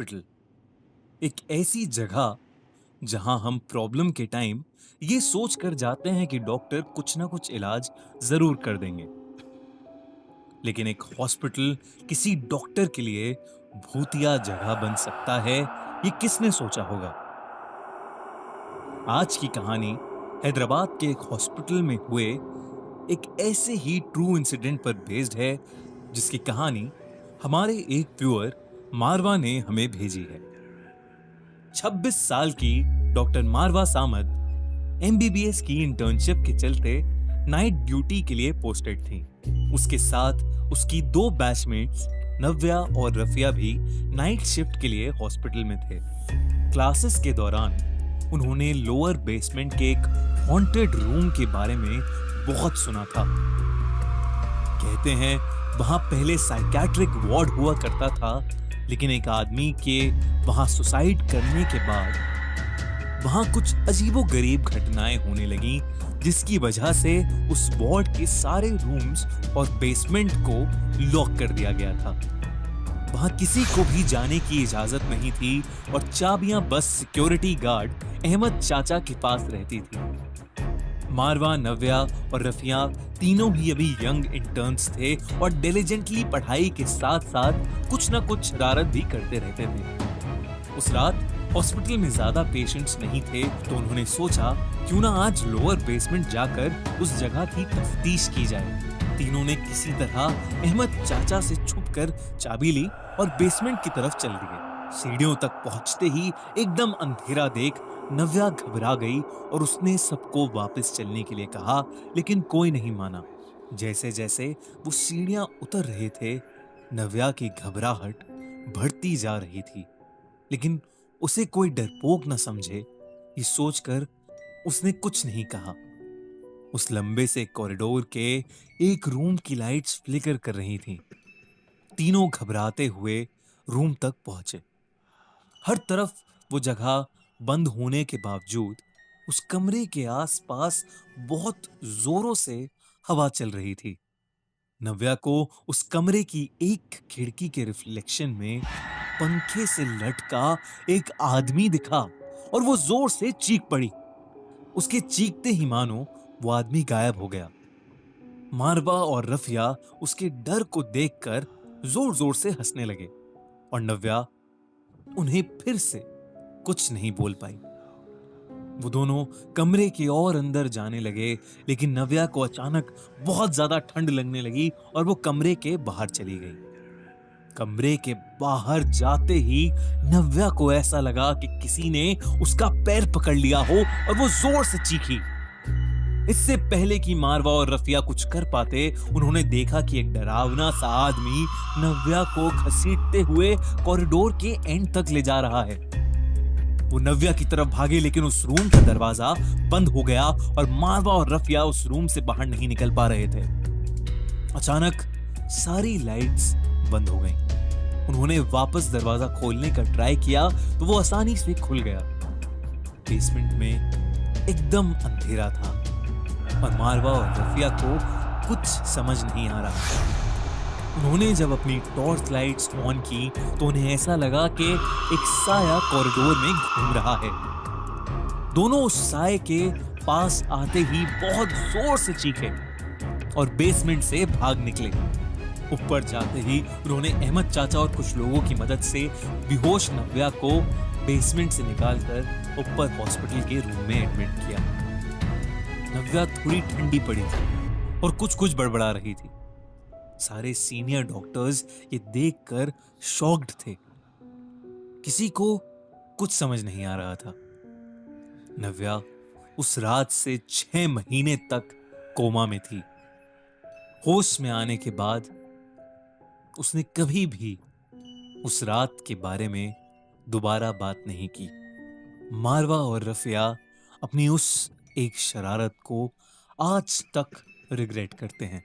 Hospital एक ऐसी जगह जहां हम प्रॉब्लम के टाइम ये सोच कर जाते हैं कि डॉक्टर कुछ ना कुछ इलाज जरूर कर देंगे। लेकिन एक हॉस्पिटल किसी डॉक्टर के लिए भूतिया जगह बन सकता है, ये किसने सोचा होगा। आज की कहानी हैदराबाद के एक हॉस्पिटल में हुए एक ऐसे ही ट्रू इंसिडेंट पर बेस्ड है, जिसकी कहानी हमारे एक व्यूअर मारवा ने हमें भेजी है। 26 साल की डॉक्टर मारवा सामद एमबीबीएस की इंटर्नशिप के चलते नाइट ड्यूटी के लिए पोस्टेड थी। उसके साथ उसकी दो बैचमेट्स नव्या और रफिया भी नाइट शिफ्ट के लिए हॉस्पिटल में थे। क्लासेस के दौरान उन्होंने लोअर बेसमेंट के एक हॉन्टेड रूम के बारे में बहुत सुना था। कहते हैं वहां पहले साइकियाट्रिक वार्ड हुआ करता था, लेकिन एक आदमी के वहां सुसाइड करने के बाद वहां कुछ अजीबोगरीब घटनाएं होने लगी, जिसकी वजह से उस वार्ड के सारे रूम्स और बेसमेंट को लॉक कर दिया गया था। वहां किसी को भी जाने की इजाजत नहीं थी और चाबियां बस सिक्योरिटी गार्ड अहमद चाचा के पास रहती थी। मारवा, नव्या और रफिया तीनों ही अभी यंग इंटर्न्स थे और डिलिजेंटली पढ़ाई के साथ साथ कुछ ना कुछ शरारत भी करते रहते थे। उस रात हॉस्पिटल में ज्यादा पेशेंट्स नहीं थे, तो उन्होंने सोचा क्यों ना आज लोअर बेसमेंट जाकर उस जगह की तफ्तीश की जाए। तीनों ने किसी तरह अहमद चाचा से छुपकर चाबी ली और बेसमेंट की तरफ चल दिए। सीढ़ियों तक पहुंचते ही एकदम अंधेरा देख नव्या घबरा गई और उसने सबको वापस चलने के लिए कहा, लेकिन कोई नहीं माना। जैसे जैसे वो सीढ़ियां उतर रहे थे, नव्या की घबराहट बढ़ती जा रही थी, लेकिन उसे कोई डरपोक न समझे, ये सोचकर उसने कुछ नहीं कहा। उस लंबे से कॉरिडोर के एक रूम की लाइट्स फ्लिकर कर रही थीं। तीनों घबराते हुए रूम तक पहुंचे। हर तरफ वो जगह बंद होने के बावजूद उस कमरे के आसपास बहुत जोरों से हवा चल रही थी। नव्या को उस कमरे की एक खिड़की के रिफ्लेक्शन में पंखे से लटका एक आदमी दिखा और वो जोर से चीख पड़ी। उसके चीखते ही मानो वो आदमी गायब हो गया। मारवा और रफिया उसके डर को देखकर जोर जोर से हंसने लगे और नव्या उन्हें फिर से कुछ नहीं बोल पाई। वो दोनों कमरे के और अंदर जाने लगे, लेकिन नव्या को अचानक बहुत ज्यादा ठंड लगने लगी और वो कमरे के बाहर चली गई। कमरे के बाहर जाते ही नव्या को ऐसा लगा कि किसी ने उसका पैर पकड़ लिया हो और वो जोर से चीखी। इससे पहले कि मारवा और रफिया कुछ कर पाते, उन्होंने देखा कि एक डरावना सा आदमी नव्या को घसीटते हुए कॉरिडोर के एंड तक ले जा रहा है। वो नव्या की तरफ भागे, लेकिन उस रूम का दरवाजा बंद हो गया और मारवा और रफिया उस रूम से बाहर नहीं निकल पा रहे थे। अचानक सारी लाइट्स बंद हो गईं। उन्होंने वापस दरवाजा खोलने का ट्राई किया तो वो आसानी से खुल गया। बेसमेंट में एकदम अंधेरा था और मारवा और रफिया को कुछ समझ नहीं आ रहा था। उन्होंने जब अपनी टॉर्च लाइट्स ऑन की तो उन्हें ऐसा लगा कि एक साया कॉरिडोर में घूम रहा है। दोनों उस साये के पास आते ही बहुत जोर से चीखे और बेसमेंट से भाग निकले। ऊपर जाते ही उन्होंने अहमद चाचा और कुछ लोगों की मदद से बेहोश नव्या को बेसमेंट से निकालकर ऊपर हॉस्पिटल के रूम में एडमिट किया। नव्या थोड़ी ठंडी पड़ी थी और कुछ कुछ बड़बड़ा रही थी। सारे सीनियर डॉक्टर्स ये देखकर शॉक्ड थे। किसी को कुछ समझ नहीं आ रहा था। नव्या उस रात से 6 महीने तक कोमा में थी। होश में आने के बाद उसने कभी भी उस रात के बारे में दोबारा बात नहीं की। मारवा और रफिया अपनी उस एक शरारत को आज तक रिग्रेट करते हैं।